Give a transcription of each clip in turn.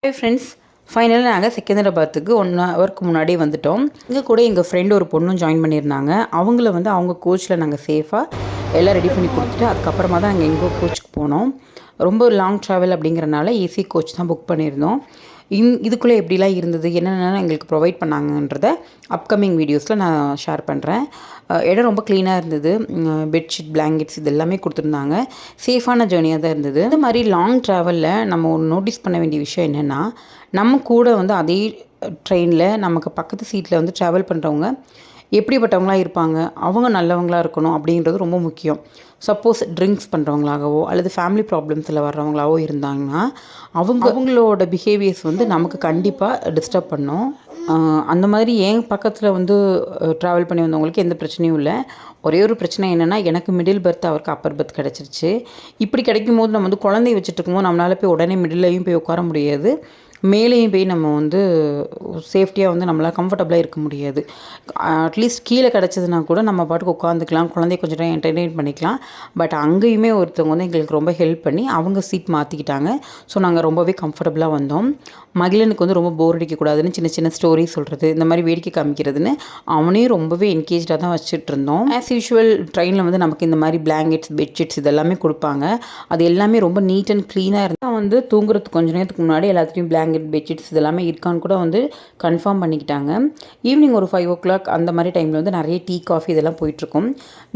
Hi friends, ஃபைனலாக நாங்கள் செகந்தராபாத்துக்கு 1 ஹவருக்கு முன்னாடியே வந்துவிட்டோம். இங்கே கூட எங்கள் ஃப்ரெண்டு ஒரு பொண்ணும் ஜாயின் பண்ணியிருந்தாங்க. அவங்கள வந்து அவங்க கோச்சில் நாங்கள் சேஃபாக எல்லாம் ரெடி பண்ணி கொடுத்துட்டு அதுக்கப்புறமா தான் நாங்கள் எங்கள் கோச்சுக்கு போனோம். ரொம்ப லாங் ட்ராவல் அப்படிங்கிறனால ஏசி கோச் தான் புக் பண்ணியிருந்தோம். இதுக்குள்ளே எப்படிலாம் இருந்தது, என்னென்ன எங்களுக்கு ப்ரொவைட் பண்ணாங்கன்றத அப்கமிங் வீடியோஸில் நான் ஷேர் பண்ணுறேன். இடம் ரொம்ப க்ளீனாக இருந்தது. பெட்ஷீட், பிளாங்கெட்ஸ் இது எல்லாமே கொடுத்துருந்தாங்க. சேஃபான ஜேர்னியாக தான் இருந்தது. இந்த மாதிரி லாங் ட்ராவலில் நம்ம நோட்டீஸ் பண்ண வேண்டிய விஷயம் என்னென்னா, நம்ம கூட வந்து அதே ட்ரெயினில் நமக்கு பக்கத்து சீட்டில் வந்து ட்ராவல் பண்ணுறவங்க எப்படிப்பட்டவங்களாக இருப்பாங்க, அவங்க நல்லவங்களாக இருக்கணும் அப்படின்றது ரொம்ப முக்கியம். சப்போஸ் ட்ரிங்க்ஸ் பண்ணுறவங்களாகவோ அல்லது ஃபேமிலி ப்ராப்ளம்ஸில் வர்றவங்களாகவோ இருந்தாங்கன்னா அவங்களோட பிஹேவியர்ஸ் வந்து நமக்கு கண்டிப்பாக டிஸ்டர்ப் பண்ணும். அந்த மாதிரி என் பக்கத்தில் வந்து ட்ராவல் பண்ணி வந்தவங்களுக்கு எந்த பிரச்சனையும் இல்லை. ஒரே ஒரு பிரச்சனை என்னென்னா, எனக்கு மிடில் பர்த், அவருக்கு அப்பர் பர்த் கிடச்சிருச்சு. இப்படி கிடைக்கும்போது நம்ம வந்து குழந்தைய வச்சுட்டு இருக்கும்போது நம்மளால் போய் உடனே மிடில்லையும் போய் உட்கார முடியாது, மேலேயும் போய் நம்ம வந்து சேஃப்டியாக வந்து நம்மளால் கம்ஃபர்டபுளாக இருக்க முடியாது. அட்லீஸ்ட் கீழே கிடச்சதுனா கூட நம்ம பாட்டுக்கு உட்காந்துக்கலாம், குழந்தைய கொஞ்சம் நேரம் என்டர்டெயின் பண்ணிக்கலாம். பட் அங்கேயுமே ஒருத்தவங்க வந்து எங்களுக்கு ரொம்ப ஹெல்ப் பண்ணி அவங்க சீட் மாற்றிக்கிட்டாங்க. ஸோ நாங்கள் ரொம்பவே கம்ஃபர்டபுளாக வந்தோம். மகிழனுக்கு வந்து ரொம்ப போர் அடிக்கக்கூடாதுன்னு சின்ன சின்ன ஸ்டோரி சொல்கிறது, இந்த மாதிரி வேடிக்கை காமிக்கிறதுன்னு அவனையும் ரொம்பவே என்கேஜாக தான் வச்சுட்டு இருந்தோம். ஆஸ் யூஷுவல் ட்ரெயினில் வந்து நமக்கு இந்த மாதிரி பிளாங்கெட்ஸ், பெட்ஷீட்ஸ் இதெல்லாமே கொடுப்பாங்க. அது எல்லாமே ரொம்ப நீட் அண்ட் க்ளீனாக இருந்தால் வந்து தூங்குறதுக்கு கொஞ்சம் நேரத்துக்கு முன்னாடி எல்லாத்துலேயும் பிளாங்கெட், பெட்ஷீட்ஸ் இதெல்லாமே இருக்கான்னு கூட வந்து கன்ஃபார்ம் பண்ணிக்கிட்டாங்க. ஈவினிங் ஒரு 5 o'clock அந்த மாதிரி டைமில் வந்து நிறைய டீ, காஃபி இதெல்லாம் போயிட்டுருக்கும்.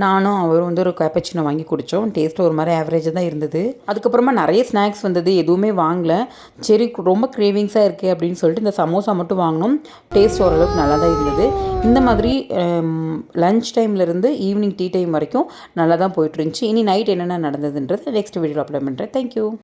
நானும் அவரும் வந்து ஒரு கேப்பச்சினோ வாங்கி குடித்தோம். டேஸ்ட்டு ஒரு மாதிரி ஆவரேஜாக தான் இருந்தது. அதுக்கப்புறமா நிறைய ஸ்நாக்ஸ் வந்தது, எதுவுமே வாங்கலை. சரி ரொம்ப கிரேவிங்ஸாக இருக்குது அப்படின்னு சொல்லிட்டு இந்த சமோசா மட்டும் வாங்கினோம். டேஸ்ட் ஓரளவுக்கு நல்லா தான் இருந்தது. இந்த மாதிரி லன்ச் டைம்லேருந்து ஈவினிங் டீ டைம் வரைக்கும் நல்லா தான் போயிட்டுருந்துச்சு. இனி நைட் என்னென்ன நடந்ததுன்றது நெக்ஸ்ட் வீடியோவில் அப்லோட் பண்ணுறேன். தேங்க்யூ.